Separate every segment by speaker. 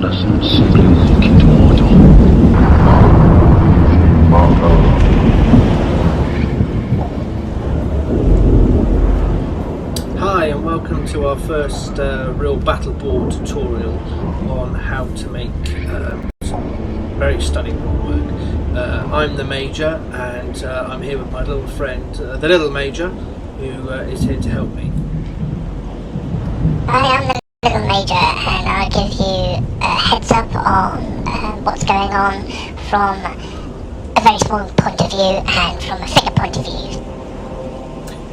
Speaker 1: doesn't simply walk into Mordor.
Speaker 2: Hi and welcome to our first real Battleboard tutorial on how to make some very stunning rockwork. I'm the Major and I'm here with my little friend, the Little Major, who is here to help me.
Speaker 3: Hi, I'm the Little Major and I'll give you a heads up on what's going on from a very small point of view and from a figure point of view.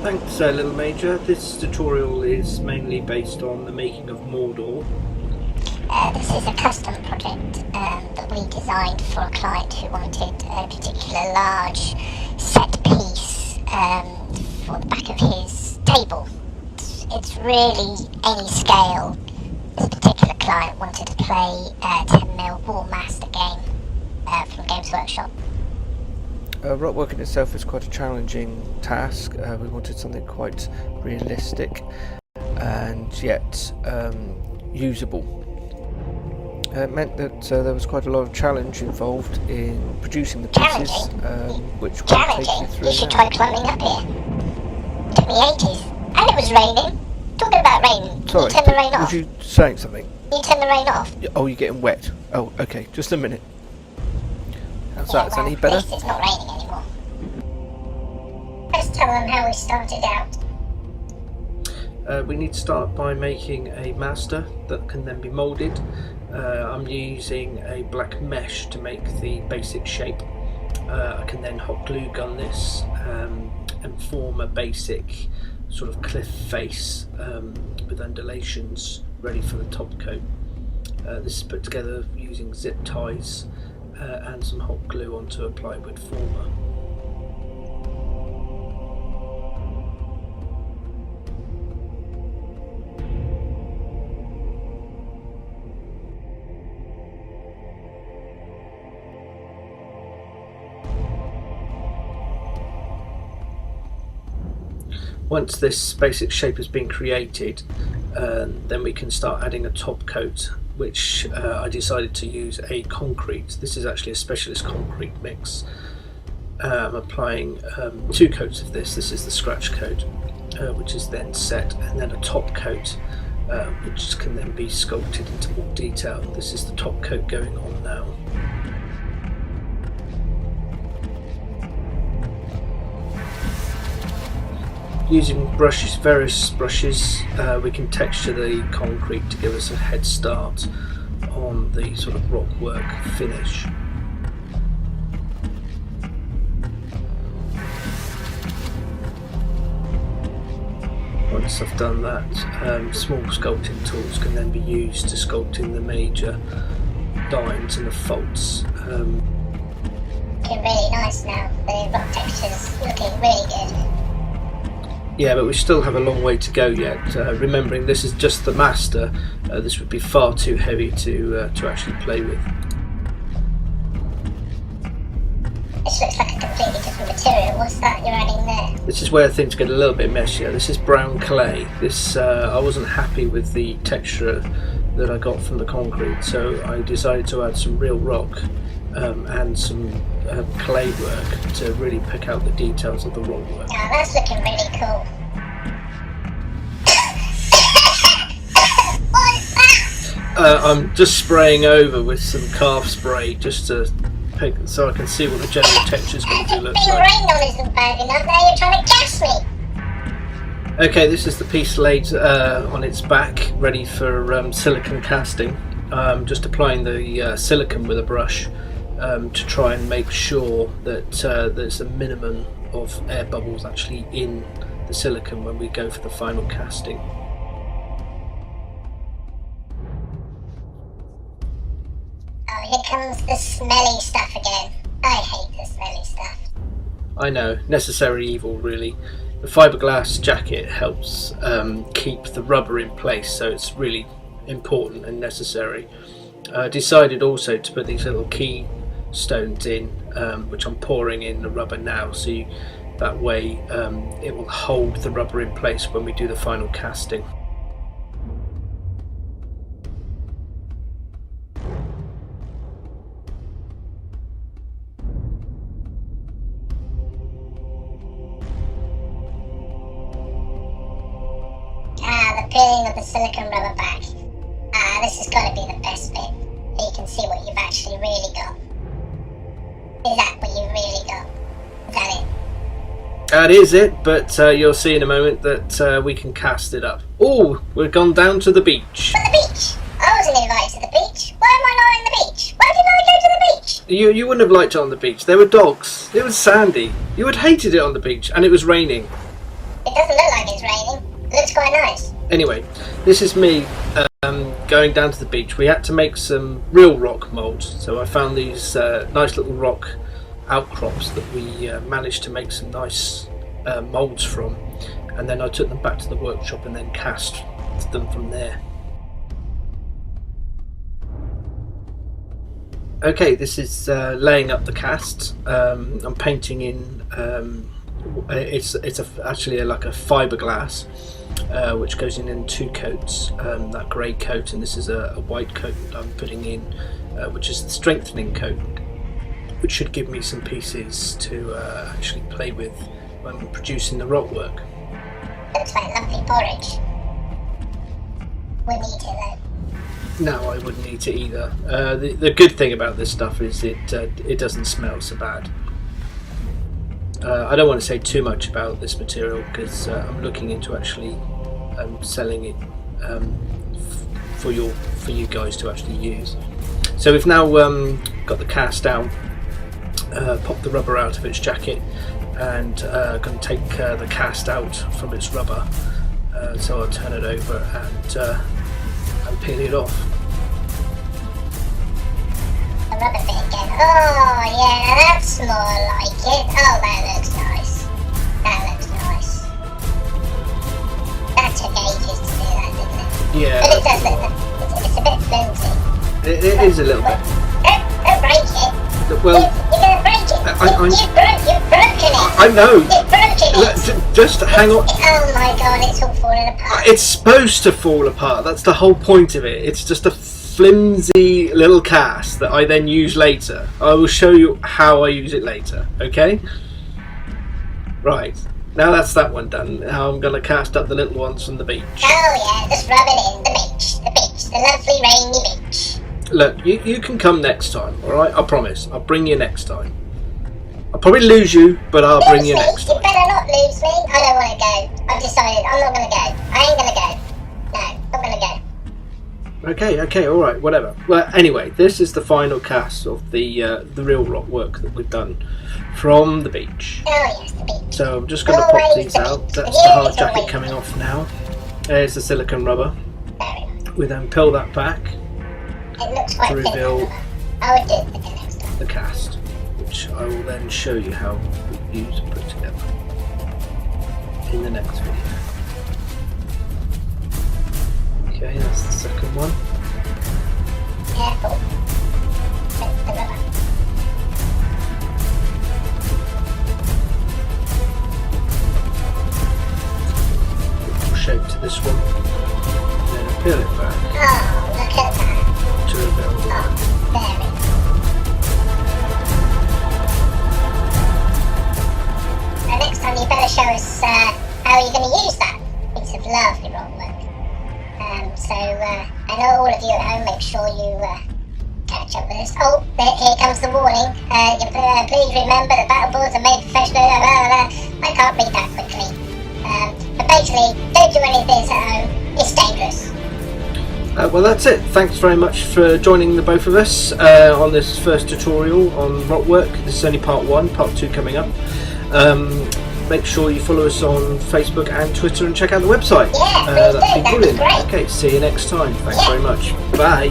Speaker 2: Thanks, Little Major. This tutorial is mainly based on the making of Mordor.
Speaker 3: This is a custom project that we designed for a client who wanted a particular large set piece for the back of his table. It's really any scale. This particular client wanted to play a 10mm War Master game from Games Workshop.
Speaker 4: Rockwork in itself is quite a challenging task. We wanted something quite realistic and yet usable. It meant that there was quite a lot of challenge involved in producing the pieces, which we'll take you through.
Speaker 3: You should try climbing up here. It took me ages. And it was raining. Talking about rain.
Speaker 4: Sorry,
Speaker 3: you turn the rain off.
Speaker 4: was you saying something?
Speaker 3: You turn the rain off.
Speaker 4: Oh, you're getting wet. Oh, okay, just a minute. How's that? Is that any better?
Speaker 3: At least it's not raining anymore. Let's tell them how we started out.
Speaker 2: We need to start by making a master that can then be moulded. I'm using a black mesh to make the basic shape. I can then hot glue gun this and form a basic sort of cliff face with undulations ready for the top coat. This is put together using zip ties and some hot glue onto a plywood former. Once this basic shape has been created, then we can start adding a top coat, which I decided to use a concrete. This is actually a specialist concrete mix. I'm applying 2 coats of this. This is the scratch coat, which is then set, and then a top coat, which can then be sculpted into more detail. This is the top coat going on now. Using brushes, various brushes, we can texture the concrete to give us a head start on the sort of rockwork finish. Once I've done that, small sculpting tools can then be used to sculpt in the major lines and the faults.
Speaker 3: Looking really nice now. The rock texture's looking really good.
Speaker 2: Yeah, but we still have a long way to go yet. Remembering this is just the master, this would be far too heavy to actually play with.
Speaker 3: This looks like a completely different material. What's that you're adding there?
Speaker 2: This is where things get a little bit messier. This is brown clay. This I wasn't happy with the texture that I got from the concrete, so I decided to add some real rock and some clay work to really pick out the details of the rock work.
Speaker 3: Oh, that's looking really cool. What's that?
Speaker 2: I'm just spraying over with some calf spray just to pick, so I can see what the general texture is going to look
Speaker 3: Being
Speaker 2: like.
Speaker 3: rained on isn't bad enough. Now you're trying to gas me.
Speaker 2: Okay, this is the piece laid on its back, ready for silicon casting. Just applying the silicon with a brush to try and make sure that there's a minimum of air bubbles actually in the silicon when we go for the final casting.
Speaker 3: Oh, here comes the smelly stuff again. I hate the smelly stuff.
Speaker 2: I know, necessary evil really. The fiberglass jacket helps keep the rubber in place, so it's really important and necessary. I decided also to put these little key stones in, which I'm pouring in the rubber now, so that way it will hold the rubber in place when we do the final casting.
Speaker 3: peeling of the silicone rubber back. This has got to be the best bit, so you can see what you've actually really got. Is that what you've really got? Is that it?
Speaker 2: That is it, but you'll see in a moment that we can cast it up. Oh, we've gone down to the beach.
Speaker 3: But the beach? I wasn't invited to the beach. Why am I not on the beach? Why didn't I go to the beach?
Speaker 2: You wouldn't have liked it on the beach. There were dogs. It was sandy. You would have hated it on the beach, and it was raining.
Speaker 3: It doesn't look like it's raining. It looks quite nice.
Speaker 2: Anyway, this is me going down to the beach. We had to make some real rock moulds, so I found these nice little rock outcrops that we managed to make some nice moulds from, and then I took them back to the workshop and then cast them from there. Okay, this is laying up the cast. I'm painting in it's actually like a fiberglass which goes in 2 coats, that grey coat, and this is a white coat that I'm putting in, which is the strengthening coat, which should give me some pieces to actually play with when producing the rock work.
Speaker 3: Looks like lovely porridge. We need it though.
Speaker 2: No, I wouldn't eat it either. The good thing about this stuff is it doesn't smell so bad. I don't want to say too much about this material because I'm looking into actually selling it for you guys to actually use. So we've now got the cast out, popped the rubber out of its jacket, and going to take the cast out from its rubber. So I'll turn it over and peel it off.
Speaker 3: The rubber bit again. Oh yeah, now that's more like it. Oh, that looks nice. That looks nice. That took ages to do that, didn't it?
Speaker 2: Yeah.
Speaker 3: But it does look. It's a bit flimsy.
Speaker 2: It is a little bit.
Speaker 3: Don't break it.
Speaker 2: Well,
Speaker 3: You're gonna break it. You've broken it.
Speaker 2: I know.
Speaker 3: You've broken it.
Speaker 2: Just hang on.
Speaker 3: Oh my god, it's all falling apart.
Speaker 2: It's supposed to fall apart. That's the whole point of it. It's just a flimsy little cast that I then use later. I will show you how I use it later. Okay? Right. Now that's that one done. Now I'm going to cast up the little ones from the beach.
Speaker 3: Oh yeah, just rub it in. The lovely rainy beach.
Speaker 2: Look, you can come next time, alright? I promise. I'll bring you next time. I'll probably lose you, but I'll bring you next time.
Speaker 3: You better not lose me. I don't want to go. I've decided I'm not going to go. I ain't going to go. No, not going to go.
Speaker 2: Okay, alright, whatever. Well, anyway, this is the final cast of the real rock work that we've done from the beach.
Speaker 3: Oh yes, the beach.
Speaker 2: So I'm just going to pop these out. That's the hard jacket coming off now. There's the silicone rubber. We then peel that back
Speaker 3: It looks quite
Speaker 2: to reveal
Speaker 3: I would do it again next time.
Speaker 2: the cast, which I will then show you how we use and put together in the next video. Okay, that's the second one.
Speaker 3: Careful. With the rubber.
Speaker 2: Little shape to this one. And then I peel it back
Speaker 3: Oh, look at that.
Speaker 2: to reveal the one.
Speaker 3: There we go. Now next time you better show us how you're going to use that piece of lovely rock work. I know all of you at home, make sure you catch up with us. Oh, here comes the warning. Please remember that Battleboards are made professionally. I can't read that quickly. But basically, don't do any of this at home. It's dangerous.
Speaker 2: Well, that's it. Thanks very much for joining the both of us on this first tutorial on rock work. This is only part 1, part 2 coming up. Make sure you follow us on Facebook and Twitter and check out the website.
Speaker 3: Yeah, please do.
Speaker 2: That'd be
Speaker 3: That'd be
Speaker 2: brilliant.
Speaker 3: great.
Speaker 2: Okay, see you next time. Thanks very much. Bye.